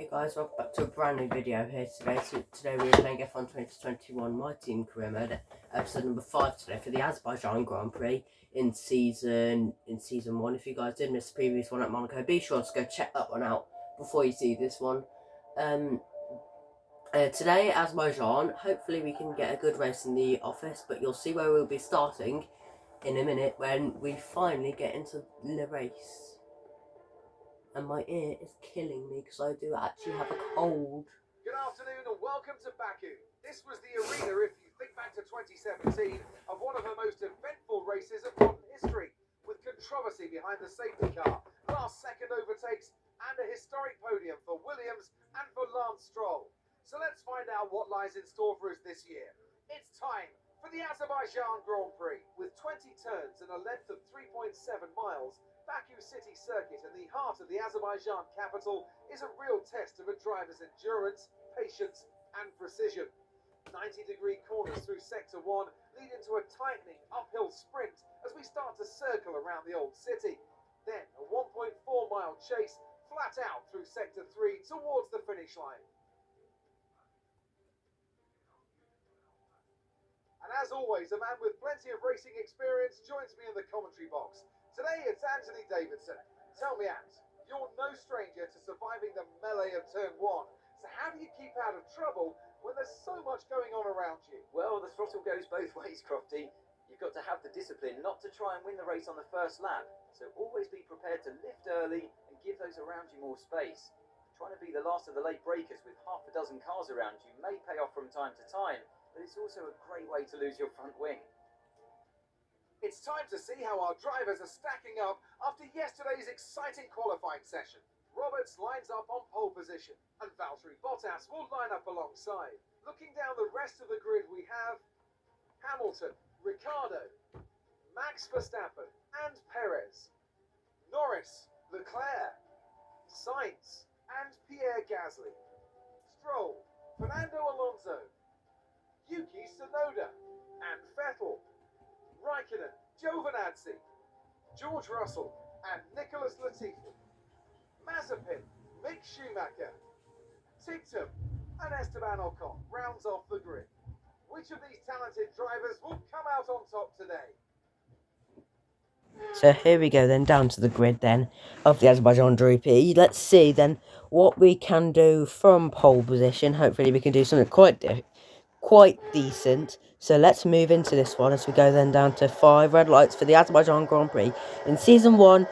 Hey guys, welcome back to a brand new video here today. So today we're playing F1 2021 My Team Career Mode, episode number 5 today for the Azerbaijan Grand Prix in season 1. If you guys did miss the previous one at Monaco, be sure to go check that one out before you see this one. Today Azerbaijan, hopefully we can get a good race in the office, but you'll see where we'll be starting in a minute when we finally get into the race. And my ear is killing me because I do actually have a cold. Good afternoon and welcome to Baku. This was the arena, if you think back to 2017, of one of the most eventful races of modern history, with controversy behind the safety car, last second overtakes, and a historic podium for Williams and for Lance Stroll. So let's find out what lies in store for us this year. It's time for the Azerbaijan Grand Prix. With 20 turns and a length of 3.7 miles, Baku City Circuit in the heart of the Azerbaijan capital is a real test of a driver's endurance, patience and precision. 90-degree corners through Sector 1 lead into a tightening uphill sprint as we start to circle around the old city. Then a 1.4-mile chase flat out through Sector 3 towards the finish line. And as always, a man with plenty of racing experience joins me in the commentary box. Today it's Anthony Davidson. Tell me, Ant, you're no stranger to surviving the melee of Turn 1. So how do you keep out of trouble when there's so much going on around you? Well, the throttle goes both ways, Crofty. You've got to have the discipline not to try and win the race on the first lap. So always be prepared to lift early and give those around you more space. Trying to be the last of the late breakers with half a dozen cars around you may pay off from time to time, but it's also a great way to lose your front wing. It's time to see how our drivers are stacking up after yesterday's exciting qualifying session. Roberts lines up on pole position, and Valtteri Bottas will line up alongside. Looking down the rest of the grid, we have Hamilton, Ricciardo, Max Verstappen and Perez, Norris, Leclerc, Sainz and Pierre Gasly, Stroll, Fernando Alonso, Yuki Tsunoda and Vettel, Raikkonen, Giovinazzi, George Russell and Nicholas Latifi, Mazepin, Mick Schumacher, Tictum and Esteban Ocon rounds off the grid. Which of these talented drivers will come out on top today? So here we go then, down to the grid then of the Azerbaijan Grand Prix. Let's see then what we can do from pole position. Hopefully we can do something quite decent. So let's move into this one as we go then down to 5 red lights for the Azerbaijan Grand Prix. In Season 1,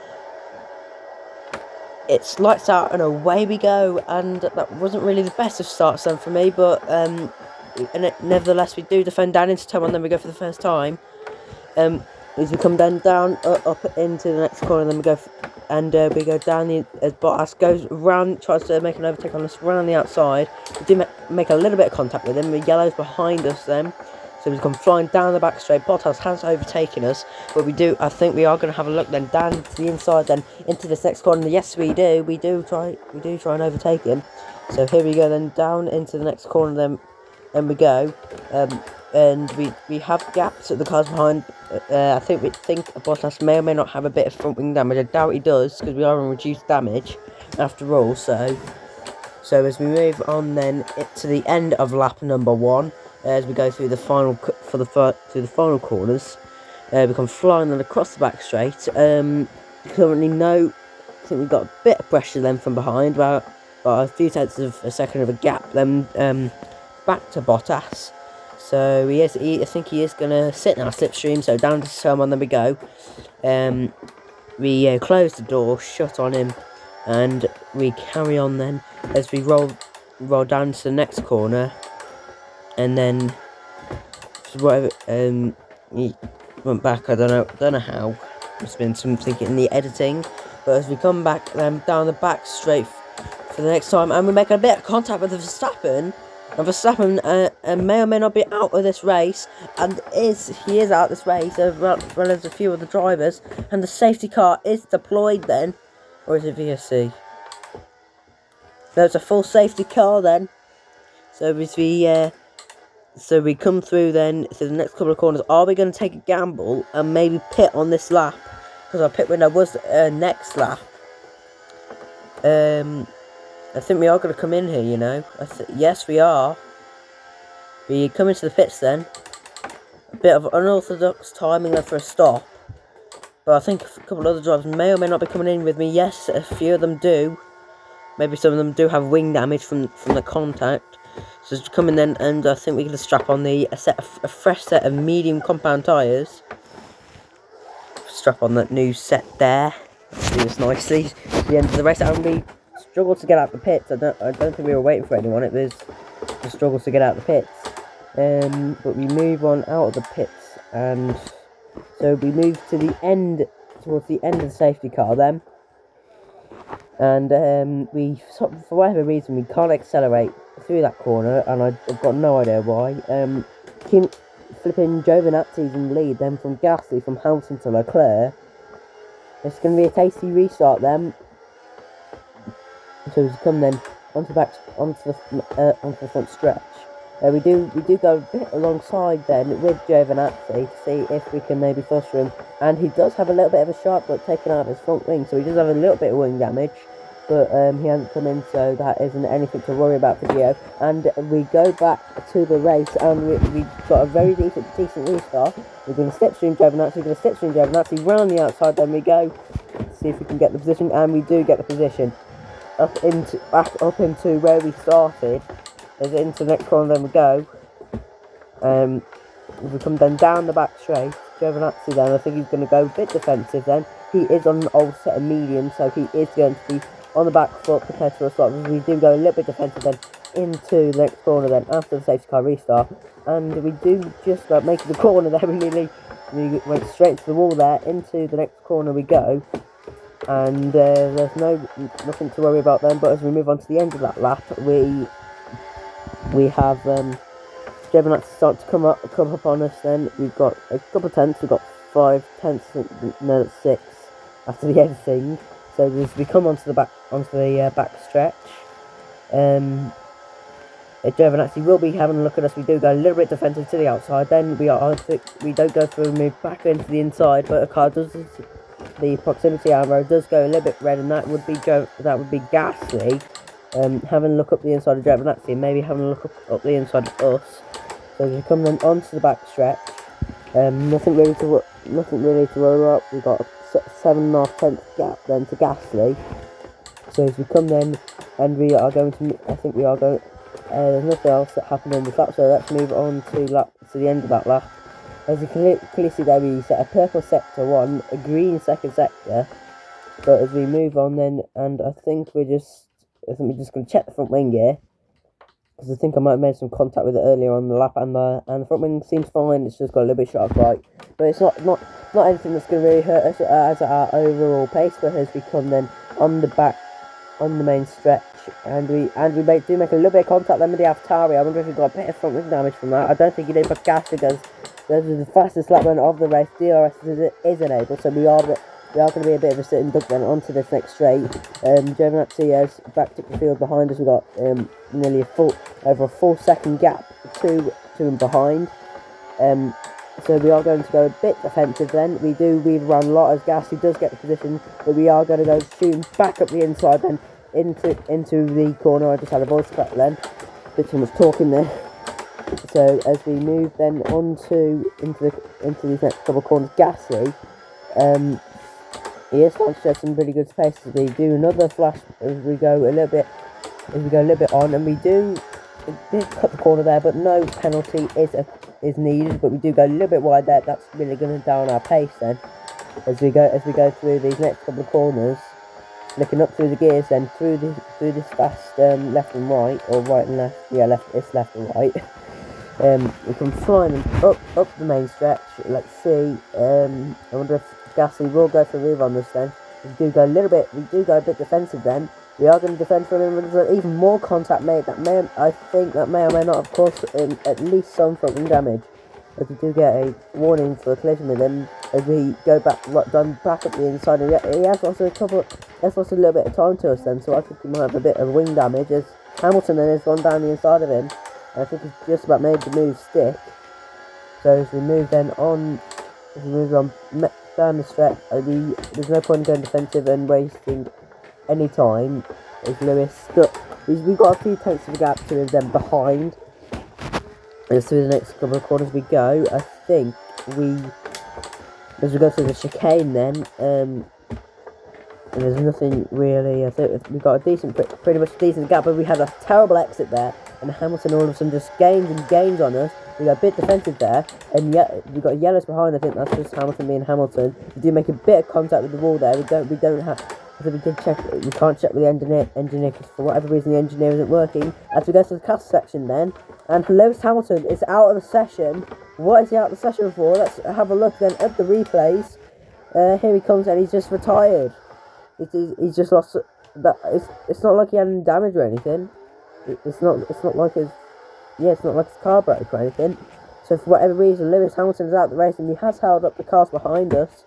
it's lights out and away we go, and that wasn't really the best of starts then for me, but nevertheless we do defend down into turn 1, then we go for the first time. As we come down up into the next corner, then we go we go down as Bottas goes around, tries to make an overtake on us around the outside. We do make a little bit of contact with him. The yellow's behind us then, so we come flying down the back straight. Bottas has overtaken us, but I think we are going to have a look then down to the inside, then into this next corner. Yes, we do try and overtake him. So here we go then, down into the next corner then, and we go. And we have gaps at the cars behind. I think Bottas may or may not have a bit of front wing damage. I doubt he does, because we are on reduced damage after all. So as we move on then to the end of lap number 1, as we go through the final final corners, we come flying then across the back straight. Currently I think we've got a bit of pressure then from behind, about a few tenths of a second of a gap then back to Bottas. So I think he is going to sit in our slipstream, so down to someone, then we go. We close the door, shut on him, and we carry on then as we roll down to the next corner. And then, he went back, I don't know how, there's been something in the editing. But as we come back down the back straight for the next time, and we make a bit of contact with Verstappen. And Verstappen may or may not be out of this race, and he is out of this race, as well as a few of the drivers, and the safety car is deployed then, or is it VSC? There's a full safety car then, so as we come through then to the next couple of corners. Are we going to take a gamble and maybe pit on this lap, because our pit window was next lap, I think we are going to come in here, you know. Yes, we are. We come into the pits then. A bit of unorthodox timing there for a stop. But I think a couple of other drivers may or may not be coming in with me. Yes, a few of them do. Maybe some of them do have wing damage from the contact. So just come in then, and I think we're going to strap on a fresh set of medium compound tyres. Strap on that new set there. Let's do this nicely. To the end of the race, and we struggled to get out the pits. I don't think we were waiting for anyone. It was a struggle to get out the pits. But we move on out of the pits, and so we move to the end, towards the end of the safety car then. And we, for whatever reason, we can't accelerate through that corner, and I've got no idea why. Keep flipping Giovinazzi's in lead, then from Gasly, from Hamilton to Leclerc. It's going to be a tasty restart then. So we come then onto the front stretch. We do go a bit alongside then with Giovinazzi to see if we can maybe fluster him, and he does have a little bit of a sharp but taken out of his front wing, so he does have a little bit of wing damage, but he hasn't come in, so that isn't anything to worry about for Gio. And we go back to the race, and we got a very decent restart. We're going to slipstream Giovinazzi, round the outside, then we go see if we can get the position, and we do get the position back up into where we started. As into the next corner, then we go. We come then down the back straight. Giovinazzi then, I think he's going to go a bit defensive then. He is on an old set of medium, so he is going to be on the back foot prepared for a slot. We do go a little bit defensive then into the next corner then after the safety car restart. And we do just about make the corner there. We went straight to the wall there. Into the next corner we go. And there's nothing to worry about then. But as we move on to the end of that lap, we have Giovinazzi start to come up on us. Then we've got a couple of tenths. We've got 5 tenths. No, that's 6 after the editing. So as we come onto the back stretch, Giovinazzi will be having a look at us. We do go a little bit defensive to the outside. Then we don't go through and move back into the inside, but a car does. The proximity arrow does go a little bit red, and that would be Gasly. Having a look up the inside of Giovinazzi, and maybe having a look up the inside of us. So as we come then onto the back stretch, nothing really to worry about. We've got a 7.5 tenth gap then to Gasly. So as we come then, and we are going to, I think we are going. There's nothing else that happened in this lap, so let's move on to the end of that lap. As you can clearly see there, we set a purple sector 1, a green second sector. But as we move on then, and I think we're just going to check the front wing here, because I think I might have made some contact with it earlier on the lap, and the front wing seems fine. It's just got a little bit short of right, but it's not anything that's going to really hurt us as our overall pace. But as we come then on the main stretch, and we do make a little bit of contact then with the AlphaTauri. I wonder if we got a bit of front wing damage from that. I don't think he did, but Gas does. This is the fastest lap run of the race. DRS is enabled, so we are going to be a bit of a sitting duck then onto this next straight. Giovinazzi has backed up the field behind us. We've got nearly over a full second gap to him behind. So we are going to go a bit defensive then. We do weave around a lot as Gasly does get the position, but we are going to go shooting back up the inside then into the corner. I just had a voice cut then. A bit too much talking there. So as we move then into these next couple of corners, Gasly, he is starting to show some pretty good space. As we do another flash as we go a little bit on, and we did cut the corner there, but no penalty is needed. But we do go a little bit wide there. That's really going to down our pace then. As we go through these next couple of corners, looking up through the gears, then through this fast left and right, or right and left. Yeah, left and right. We come flying up the main stretch. Let's see. I wonder if Gasly will go for a move on this then. We do go a bit defensive then. We are going to defend from him, and there's even more contact made. I think that may or may not have caused at least some front wing damage. As we do get a warning for a collision with him, as we go back up the inside, and he has lost a little bit of time to us then. So I think he might have a bit of wing damage, as Hamilton then has gone down the inside of him. I think he's just about made the move stick. So as we move on down the stretch, there's no point in going defensive and wasting any time. is Lewis stuck. We've got a few tenths of a gap to them behind. And through the next couple of corners we go. I think as we go through the chicane then, there's nothing really. I think we got a decent, pretty much decent gap, but we had a terrible exit there, and Hamilton all of a sudden just gains and gains on us. We got a bit defensive there, and yet we got yellows behind. I think that's just Hamilton being Hamilton. We do make a bit of contact with the wall there. We don't have. I think we did check. We can't check with the engineer because for whatever reason the engineer isn't working. As we go to the castle section then, and Lewis Hamilton is out of the session. What is he out of the session for? Let's have a look then at the replays. Here he comes, and he's just retired. He's just lost that. It's not like he had any damage or anything. It's not like his car broke or anything. So for whatever reason, Lewis Hamilton is out of the race, and he has held up the cars behind us.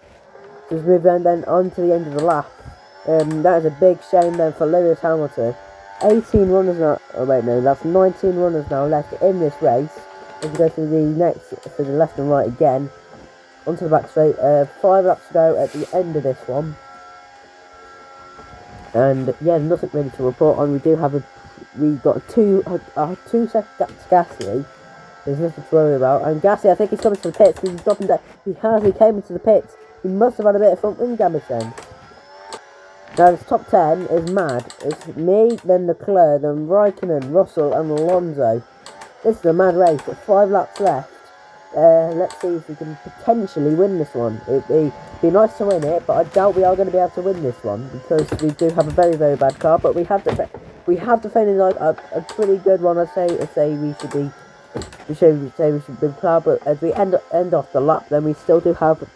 Just move on then on to the end of the lap. That is a big shame then for Lewis Hamilton. 18 runners now. Oh wait, no, that's 19 runners now left in this race. As we go to the left and right again, onto the back straight. 5 laps to go at the end of this one. And yeah, nothing really to report on. We got a 2-second gap to Gasly. There's nothing to worry about. And Gasly, I think he's coming to the pits. He's dropping that. He came into the pits. He must have had a bit of front wing damage then. Now this top 10 is mad. It's me, then Leclerc, then Raikkonen, Russell, and Alonso. This is a mad race. With 5 laps left. Let's see if we can potentially win this one. It'd be nice to win it, but I doubt we are going to be able to win this one because we do have a very, very bad car. But we have defended like a pretty good one. I'd say we should be. We should be proud. But as we end off the lap, then we still do have.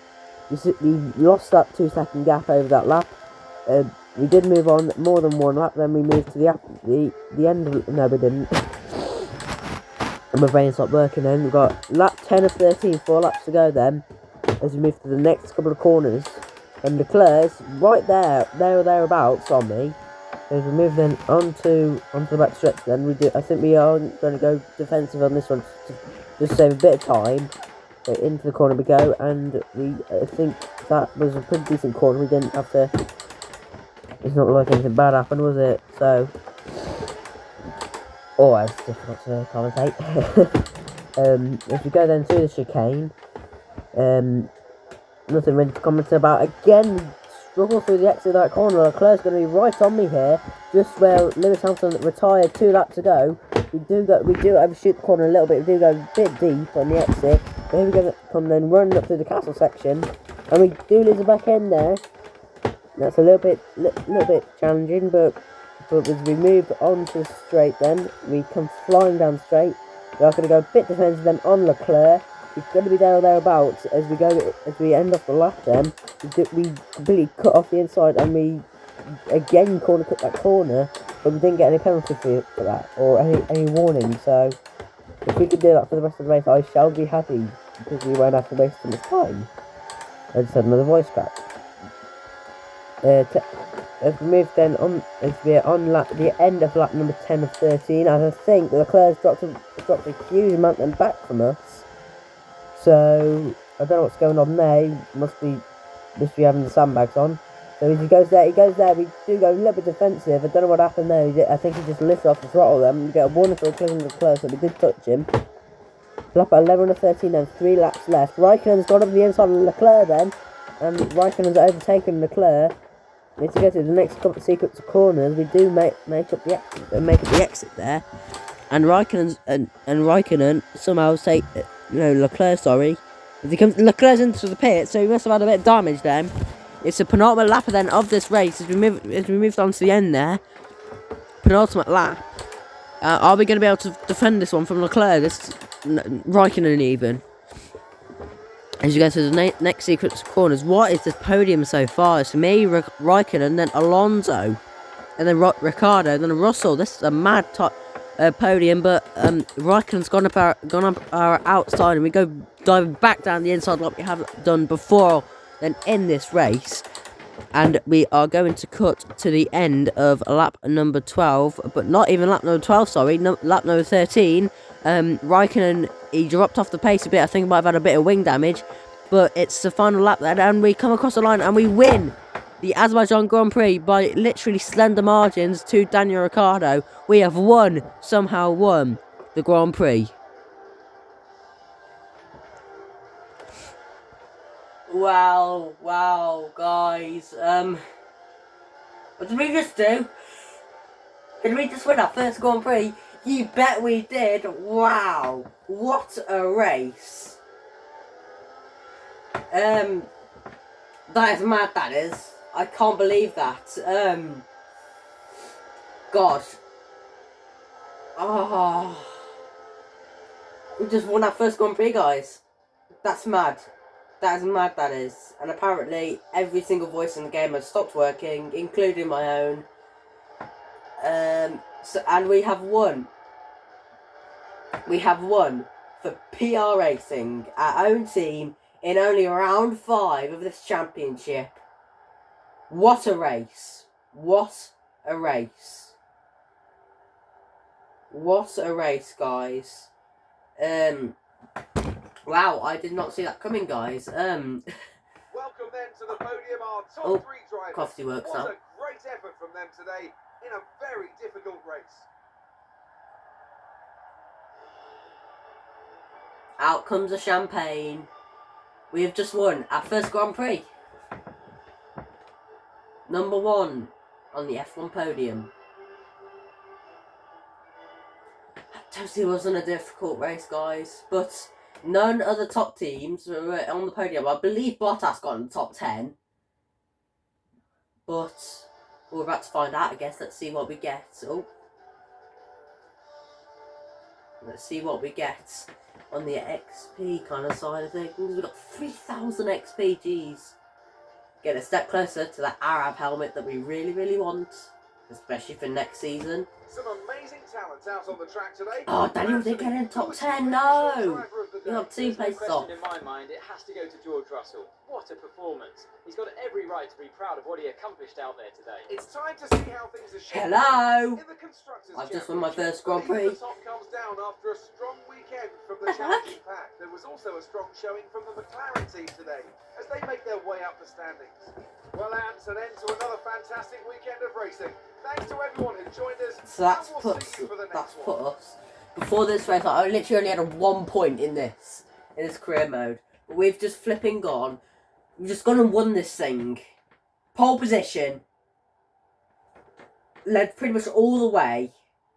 We lost that 2-second gap over that lap. We did move on more than 1 lap. Then we moved to the end. No, we didn't. And my brain stopped working then. We've got lap 10 of 13, 4 laps to go then, as we move to the next couple of corners. And Leclerc's right there or thereabouts on me. As we move then onto the back stretch then, I think we are going to go defensive on this one to just save a bit of time. Into the corner we go, and I think that was a pretty decent corner. We didn't have to. It's not like anything bad happened, was it? So. Oh, it's difficult to commentate. If we go then through the chicane, nothing really to comment about. Again, we struggle through the exit of that corner. Leclerc's going to be right on me here, just where Lewis Hamilton retired 2 laps ago. We do overshoot the corner a little bit. We do go a bit deep on the exit. But here we go, come then running up through the castle section, and we do lose the back end there. That's a little bit challenging, but as we move on to the straight then, we come flying down straight. We are going to go a bit defensive then on Leclerc. He's going to be there or thereabouts as we end off the lap then. We completely cut off the inside, and we again cut that corner, but we didn't get any penalty for that, or any warning. So if we could do that for the rest of the race, I shall be happy, because we won't have to waste too much time. I just had another voice crack. As we move then on, as we're on the end of lap number 10 of 13, as I think Leclerc's dropped a huge amount then back from us. So I don't know what's going on there. He must be having the sandbags on. So as he goes there. We do go a little bit defensive. I don't know what happened there. I think he just lifted off the throttle then. We get a warning for a closing Leclerc, so we did touch him. Lap 11 of 13 and 3 laps left. Raikkonen's gone up the inside of Leclerc then, and Raikkonen's overtaken Leclerc. We need to go to the next sequence of corners. We do make up the exit there, and Raikkonen somehow Leclerc. Sorry, Leclerc's into the pit, so he must have had a bit of damage then. It's a penultimate lap then of this race as we moved on to the end there. Penultimate lap. Are we going to be able to defend this one from Leclerc? Raikkonen even. As you go to the next sequence of corners, what is this podium so far? It's me, Raikkonen, then Alonso, and then Ricciardo, then Russell. This is a mad podium, but Raikkonen's gone up our outside, and we go diving back down the inside like we have done before. Then in this race, and we are going to cut to the end of lap number 12, but not even lap number 12. Sorry, lap number 13. Raikkonen, he dropped off the pace a bit. I think he might have had a bit of wing damage, but it's the final lap there, and we come across the line and we win. the Azerbaijan Grand Prix by literally slender margins to Daniel Ricciardo. We have somehow won the Grand Prix. Wow, guys. What did we just do? Did we just win our first Grand Prix? You bet we did. Wow, what a race. That is mad, that is. I can't believe that. God. Oh. We just won our first Grand Prix, guys. That's mad. That is mad, that is. And apparently, every single voice in the game has stopped working, including my own. And we have won. We have won for PR Racing, our own team, in only round 5 of this championship. What a race. What a race. What a race, guys. Wow, I did not see that coming, guys. Welcome then to the podium, our top 3 drivers. Coffee works What now. a great effort from them today in a very difficult race. Out comes the champagne. We have just won our first Grand Prix. Number 1 on the F1 podium. Totally wasn't a difficult race, guys, but none of the top teams were on the podium. I believe Bottas got in the top 10, but we're about to find out, I guess. Let's see what we get. Let's see what we get on the XP kind of side of things. We've got 3,000 XP, geez. Get a step closer to that Arab helmet that we really want, especially for next season. Some amazing talents out on the track today. Oh, Daniel did get in top 10, no! We have 2 places off. In my mind, it has to go to George Russell. What a performance. He's got every right to be proud of what he accomplished out there today. It's time to see how things are shaping. Hello! In the Constructors' I've just won my first Championship, Grand Prix. the top comes down after a strong weekend from the challenging pack. There was also a strong showing from the McLaren team today as they make their way up the standings. Well, that's an end to another fantastic weekend of racing. Thanks to everyone who joined us. So that's and put we'll see you for the that's next put one. us. Before this race, I literally only had a 1 point in this career mode. But we've just flipping gone. We've just gone and won this thing. Pole position. Led pretty much all the way.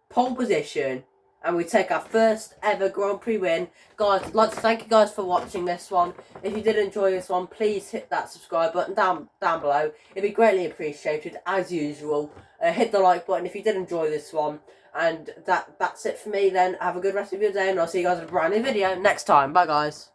Pole position. And we take our first ever Grand Prix win. Guys, I'd like to thank you guys for watching this one. If you did enjoy this one, please hit that subscribe button down below. It'd be greatly appreciated, as usual. Hit the like button if you did enjoy this one. And that's it for me then. Have a good rest of your day, and I'll see you guys in a brand new video next time. Bye, guys.